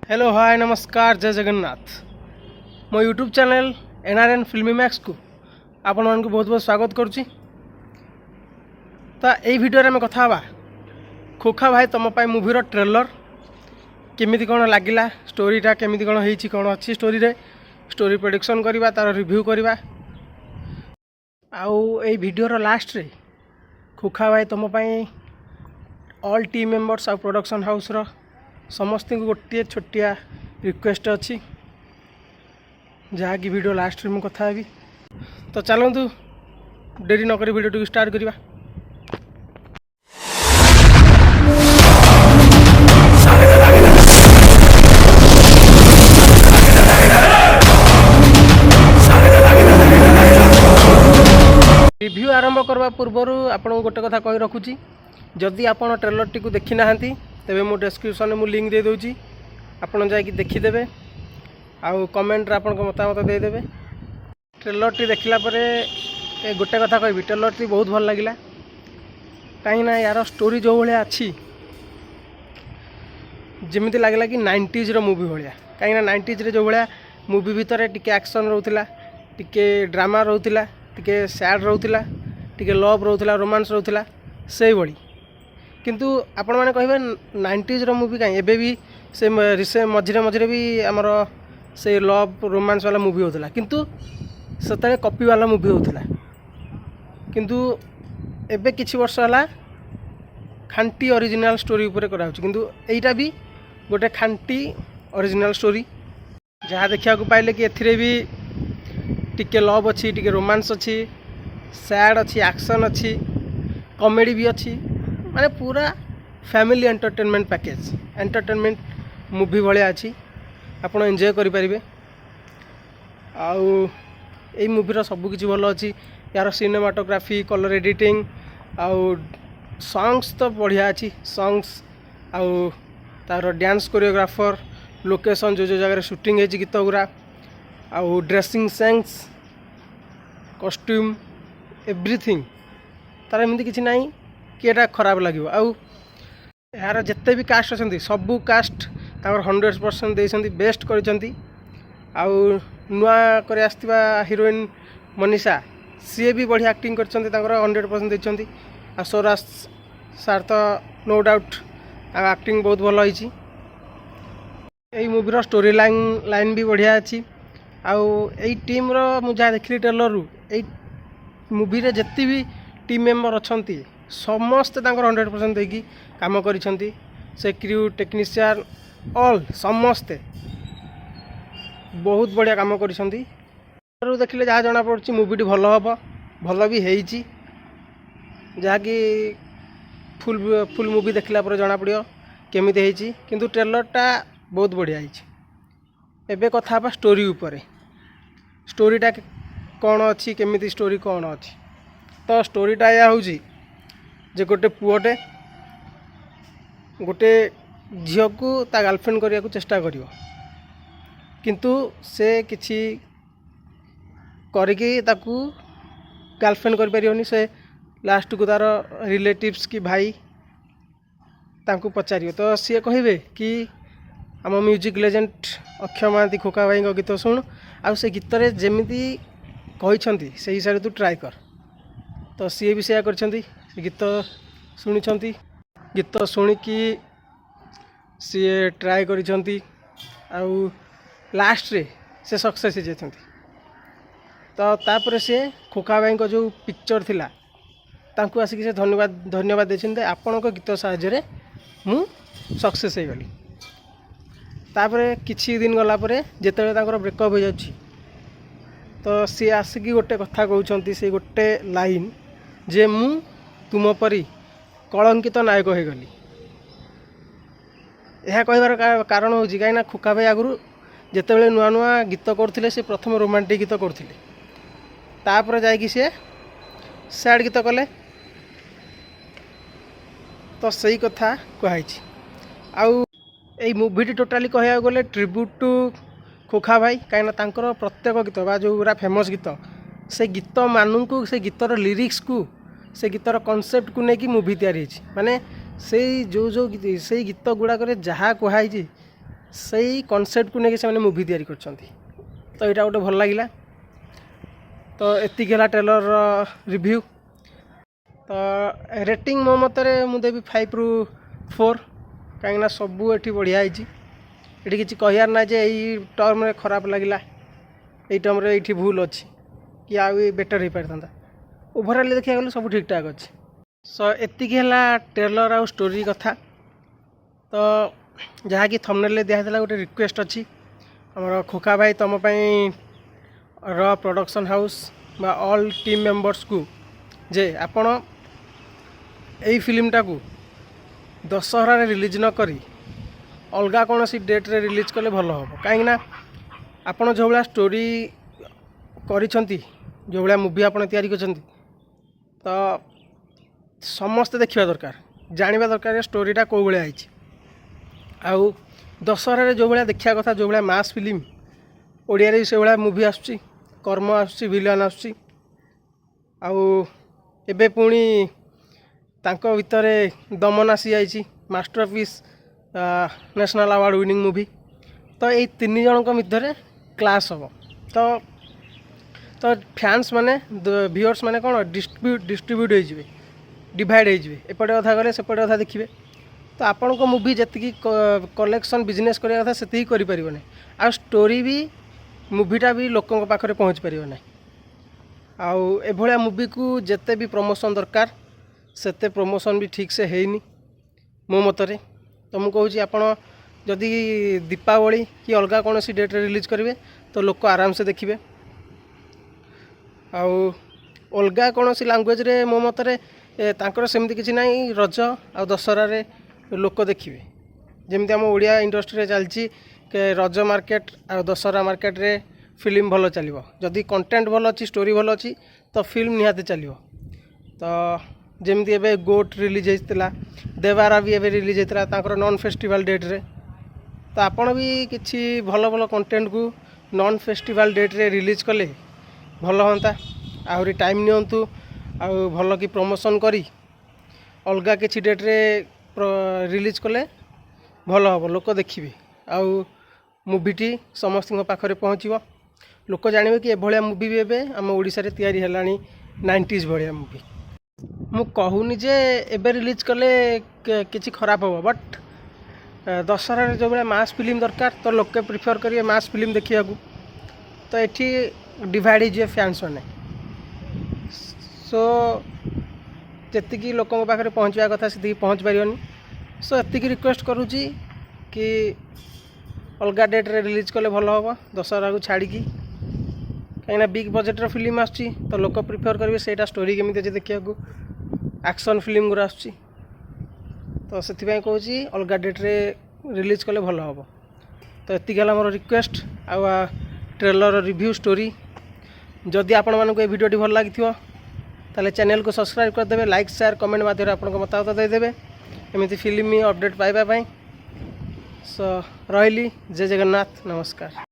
Hello hi नमस्कार जय जगन्नाथ मो यूट्यूब चैनल एनआरएन फिल्मी मैक्स को आपण मान बहुत बहुत स्वागत करुच्ची। तो यही भिडियो आम कथा हाँ खोखा भाई तुम मूवीर ट्रेलर केमिति कौन लगिला स्टोरीटा केमिति कौन होइछि कौन अच्छी स्टोरी रे स्टोरी प्रेडिक्शन करवा तार रिव्यू करवा आउ ए भिडियोर लास्ट रे खोखा भाई तुम ऑल टीम मेंबर्स आ प्रोडक्शन हाउस रो समस्त को गोटे छोटिया रिक्वेस्ट अच्छी जहाँकि वीडियो लास्ट में कथा हेबी। तो चलतु डेरी नक वीडियो टी स्टार्ट करवा। रिव्यू आरंभ करवा पूर्वर आपको गोटे कथा कही रखुची जदि आपण ट्रेलर टी को देखी ना तेबे मो डिस्क्रिप्शन में लिंक दे दूँगी आपड़ जाकि देखीदे आउ कमेंट आपन मतामत देदेवे। ट्रेलर टी देखला परे गोटे कथा कहबी ट्रेलर टी बहुत भल लगिला कहीं ना यार स्टोरी जो भाया अच्छी जमी लगला कि 90s रो मूवी भाया कहीं 90s रे जो भाया मूवी भितर टिके एक्शन रोला टिके ड्रामा रोला टिके सैड रोला टिके लव रोला रोमांस रोला से भली किंतु आपण मैंने कहे 90s रो मूवी कहीं एबे भी से मझिरे मझिरे भी आमर से लव रोमांस वाला मूवी होता किंतु से कॉपी वाला मूवी होता किंतु एबे किछि वर्ष है खांटी ओरिजिनल स्टोरी उपरे करा किंतु एटा भी गोटे खांटी ओरिजिनल स्टोरी जहाँ देखा पाइले कि एथिरे भी टिके लव अच्छी टिके रोमांस अच्छी सैड अच्छी एक्शन अच्छी कॉमेडी भी अच्छी माने पूरा family entertainment package entertainment movie भाया अच्छी आपड़ एंजॉय करें। आउ यही मूवीर सबकि भल अच्छी यार सिनेमाटोग्राफी कलर एडिटिंग आउ सॉन्ग्स तो बढ़िया अच्छी सॉन्ग्स आउ तार डांस कोरियोग्राफर लोकेशन जो जगह शूटिंग है गीत गुरा आउ ड्रेसिंग सेंस कॉस्ट्यूम एवरीथिंग तार एमती किसी ना कि एटा खराब लगे आउ यार जिते भी कास्ट अच्छा सबू कास्ट 100% देती बेस्ट करी आउ नुआ कर आसवा हिरोइन मनीषा सी भी बढ़िया एक्टिंग कर 100% देती आ स्वराज सार तो नो डाउट एक्टिंग बहुत भल होई यही मूवीर स्टोरी लाइन भी बढ़िया अच्छी आउ यही टीम रो मु जहाँ देखली ट्रेलर रु यही मूवी रे जिते भी टीम मेंबर अच्छा समस्ते 100% देकी काम करिसेंती से क्रू टेक्नीशियन ऑल समस्ते बहुत बढ़िया काम करिसेंती देखले जहाँ जना पड़छि मूवीटी भल हम भल भी होईची जहाँकि फुल मूवी देखला पर जना पड़ियो केमिति होईची किंतु ट्रेलरटा बहुत बढ़िया होईची। एबे कथा बा स्टोरी उपरे स्टोरीटा कौन अच्छी केमिति स्टोरी कौन अच्छी तो स्टोरीटा या होउची जे गोटे पुओटे गोटे झील को ता गर्लफ्रेंड करने को चेष्टा करियो किंतु से किछि करके ताकू गर्लफ्रेंड कर परियोनी से लास्ट को तार रिलेटिव्स की भाई तांकू पचारियो तो सी कहे कि आम म्यूजिक लेजेंड अक्षय महांती खोखा भाई गीत शुण आ से गीत रे जेमिति कहिसंती से हिसाब से तू ट्राई कर तो सी भी सेया करछंती गीत शुणी गीत शुणिकी सी ट्राए करिसंती आउ लास्ट रे से सक्सेस हो जाती तो तापर से खोखा भाई जो पिक्चर थिला तांकू आसिक से धन्यवाद देते आपण गीत साहाय्य मु सक्सेस हो गली तापर किछि दिन गला परे जेतेबेले तांकर ब्रेकअप हो जाउछि तो सी आसिक गोटे कथा कहउछंती से गोटे लाइन जे मु तुम परी कलंकित नायक हो गली यह कहबार कारण हूँ कहीं खोखा भाई आगु जितेबाला नुआ नुआ गीत करते से प्रथम रोमांटिक गीत करते तापर जाकि सी सैड गीत कले तो सही कथा कहुई आउ यही मूवीटी टोटाली कह गले ट्रिब्यूट टू खोखा भाई कहीं प्रत्येक गीत बा जो पूरा फेमस गीत से गीत मानू से गीतर लिरिक्स को से गीतर कॉन्सेप्ट को लेकिन मूवी तैयारी माने से जो जो से गीत गुड़ाक जहाँ कहुई ସେଇ କନसेପ୍ଟକୁ ନେଇକି ସେମାନେ ମୁଭି ତିଆରି କରିଛନ୍ତି। ତ ଏଇଟା ଗୋଟେ ଭଲ ଲାଗିଲା। ତ ଏତିକି ହେଲା ଟ୍ରେଲରର ରିଭ୍ୟୁ। ତ ରେଟିଂ ମୋ ମତରେ ମୁଁ ଦେବି 5ରୁ 4, କାହିଁକିନା ସବୁ ଏଠି ବଢ଼ିଆ ହେଇଛି। ଏଠି କିଛି କହିବାର ନାହିଁ ଯେ ଏଇ ଟର୍ମରେ ଖରାପ ଲାଗିଲା, ଏଇ ଟର୍ମରେ ଏଇଠି ଭୁଲ ଅଛି କି ଆଉ ବେଟର୍ ହେଇପାରିଥାନ୍ତା। ଓଭରାଲି ଦେଖିବାକୁ ଗଲେ ସବୁ ଠିକ୍ଠାକ୍ ଅଛି। ସୋ ଏତିକି ହେଲା ଟ୍ରେଲର ଆଉ ଷ୍ଟୋରି କଥା। ତ ଯାହାକି ଥମ୍ବନେଲ୍ରେ ଦିଆହେଇଥିଲା ଗୋଟେ ରିକ୍ୱେଷ୍ଟ ଅଛି ଆମର ଖୋକା ଭାଇ ତୁମ ପାଇଁ ର ପ୍ରଡକ୍ସନ୍ ହାଉସ୍ ବା ଅଲ୍ ଟିମ୍ ମେମ୍ବର୍ସକୁ ଯେ ଆପଣ ଏଇ ଫିଲ୍ମଟାକୁ ଦଶହରାରେ ରିଲିଜ୍ ନ କରି ଅଲଗା କୌଣସି ଡେଟ୍ରେ ରିଲିଜ୍ କଲେ ଭଲ ହେବ। କାହିଁକିନା ଆପଣ ଯେଉଁ ଭଳିଆ ଷ୍ଟୋରି କରିଛନ୍ତି, ଯେଉଁ ଭଳିଆ ମୁଭି ଆପଣ ତିଆରି କରିଛନ୍ତି, ତ ସମସ୍ତେ ଦେଖିବା ଦରକାର, ଜାଣିବା ଦରକାର ଷ୍ଟୋରିଟା କେଉଁ ଭଳିଆ ହେଇଛି। ଆଉ ଦଶହରାରେ ଯେଉଁ ଭଳିଆ ଦେଖିବା କଥା, ଯେଉଁ ଭଳିଆ ମାସ୍ ଫିଲ୍ମ, ଓଡ଼ିଆରେ ବି ସେଇଭଳିଆ ମୁଭି ଆସୁଛି, କର୍ମ ଆସୁଛି, ଭିଲିଆନ୍ ଆସୁଛି। ଆଉ ଏବେ ପୁଣି ତାଙ୍କ ଭିତରେ ଦମନ ଆସିଯାଇଛି, masterpiece national award winning movie. ତ ଏଇ 3 ଜଣଙ୍କ ଭିତରେ କ୍ଲାସ୍ ହେବ। ତ ଫ୍ୟାନ୍ସ ମାନେ ଭିଉଅର୍ସ ମାନେ କ'ଣ ଡିଷ୍ଟ୍ରିବ୍ୟୁଟ୍ ହେଇଯିବେ, ଡିଭାଇଡ଼ ହେଇଯିବେ, ଏପଟେ ଅଧା ଗଲେ ସେପଟେ ଅଧା ଦେଖିବେ। ତ ଆପଣଙ୍କ ମୁଭି ଯେତିକି କଲେକ୍ସନ୍ ବିଜନେସ୍ କରିବା କଥା ସେତିକି କରିପାରିବ ନାହିଁ। ଆଉ ଷ୍ଟୋରି ବି ମୁଭିଟା ବି ଲୋକଙ୍କ ପାଖରେ ପହଞ୍ଚି ପାରିବ ନାହିଁ। ଆଉ ଏଭଳିଆ ମୁଭିକୁ ଯେତେ ବି ପ୍ରମୋସନ୍ ଦରକାର ସେତେ ପ୍ରମୋସନ୍ ବି ଠିକ୍ସେ ହେଇନି ମୋ ମତରେ। ତ ମୁଁ କହୁଛି ଆପଣ ଯଦି ଦୀପାବଳି କି ଅଲଗା କୌଣସି ଡେଟ୍ରେ ରିଲିଜ୍ କରିବେ ତ ଲୋକ ଆରାମସେ ଦେଖିବେ। ଆଉ ଅଲଗା କୌଣସି ଲାଙ୍ଗୁଏଜ୍ରେ ମୋ ମତରେ ତାଙ୍କର ସେମିତି କିଛି ନାହିଁ। ରଜ ଆଉ ଦଶହରାରେ ଲୋକ ଦେଖିବେ, ଯେମିତି ଆମ ଓଡ଼ିଆ ଇଣ୍ଡଷ୍ଟ୍ରିରେ ଚାଲିଛି ରଜ ମାର୍କେଟ ଆଉ ଦଶହରା ମାର୍କେଟରେ ଫିଲ୍ମ ଭଲ ଚାଲିବ। ଯଦି କଣ୍ଟେଣ୍ଟ ଭଲ ଅଛି, ଷ୍ଟୋରି ଭଲ ଅଛି, ତ ଫିଲ୍ମ ନିହାତି ଚାଲିବ। ତ ଯେମିତି ଏବେ ଗୋଟ୍ ରିଲିଜ୍ ହେଇଥିଲା, ଦେବାରା ବି ଏବେ ରିଲିଜ୍ ହେଇଥିଲା ତାଙ୍କର ନନ୍ ଫେଷ୍ଟିଭାଲ୍ ଡେଟ୍ରେ। ତ ଆପଣ ବି କିଛି ଭଲ ଭଲ କଣ୍ଟେଣ୍ଟକୁ ନନ୍ ଫେଷ୍ଟିଭାଲ୍ ଡେଟ୍ରେ ରିଲିଜ୍ କଲେ ଭଲ ହୁଅନ୍ତା। ଆହୁରି ଟାଇମ୍ ନିଅନ୍ତୁ, ଆଉ ଭଲ କି ପ୍ରମୋସନ୍ କରି ଅଲଗା କିଛି ଡେଟ୍ରେ ରିଲିଜ୍ କଲେ ଭଲ ହେବ, ଲୋକ ଦେଖିବେ। ଆଉ ମୁଭିଟି ସମସ୍ତଙ୍କ ପାଖରେ ପହଞ୍ଚିବ, ଲୋକ ଜାଣିବେ କି ଏଭଳିଆ ମୁଭି ବି ଏବେ ଆମ ଓଡ଼ିଶାରେ ତିଆରି ହେଲାଣି, 90s ଭଳିଆ ମୁଭି। ମୁଁ କହୁନି ଯେ ଏବେ ରିଲିଜ୍ କଲେ କିଛି ଖରାପ ହେବ, ବଟ୍ ଦଶହରାରେ ଯେଉଁ ଭଳିଆ ମାସ୍ ଫିଲ୍ମ ଦରକାର ତ ଲୋକେ ପ୍ରିଫର୍ କରିବେ ମାସ୍ ଫିଲ୍ମ ଦେଖିବାକୁ। ତ ଏଠି ଡିଭାଇଡ଼ ହେଇଯିବେ ଫ୍ୟାନ୍ସ ମାନେ। ସୋ ଯେତିକି ଲୋକଙ୍କ ପାଖରେ ପହଞ୍ଚିବା କଥା ସେତିକି ପହଞ୍ଚି ପାରିବନି। ସୋ ଏତିକି ରିକ୍ୱେଷ୍ଟ କରୁଛି କି ଅଲଗା ଡେଟ୍ରେ ରିଲିଜ୍ କଲେ ଭଲ ହେବ ଦଶହରାକୁ ଛାଡ଼ିକି। କାହିଁକିନା ବିଗ୍ ବଜେଟ୍ର ଫିଲ୍ମ ଆସୁଛି ତ ଲୋକ ପ୍ରିଫର୍ କରିବେ ସେଇଟା ଷ୍ଟୋରି କେମିତି ଅଛି ଦେଖିବାକୁ। ଆକ୍ସନ୍ ଫିଲ୍ମ ଗୁରା ଆସୁଛି, ତ ସେଥିପାଇଁ କହୁଛି ଅଲଗା ଡେଟ୍ରେ ରିଲିଜ୍ କଲେ ଭଲ ହେବ। ତ ଏତିକି ହେଲା ମୋର ରିକ୍ୱେଷ୍ଟ ଆଉ ଟ୍ରେଲର ରିଭ୍ୟୁ ଷ୍ଟୋରି। ଯଦି ଆପଣମାନଙ୍କୁ ଏ ଭିଡ଼ିଓଟି ଭଲ ଲାଗିଥିବ ତାହେଲେ ଚ୍ୟାନେଲକୁ ସବସ୍କ୍ରାଇବ୍ କରିଦେବେ, ଲାଇକ୍ ସେୟାର କମେଣ୍ଟ ମାଧ୍ୟମରେ ଆପଣଙ୍କ ମତାମତ ଦେଇଦେବେ ଏମିତି ଫିଲ୍ମ ଅପଡ଼େଟ୍ ପାଇବା ପାଇଁ। ସୋ ରହିଲି, ଜୟ ଜଗନ୍ନାଥ, ନମସ୍କାର।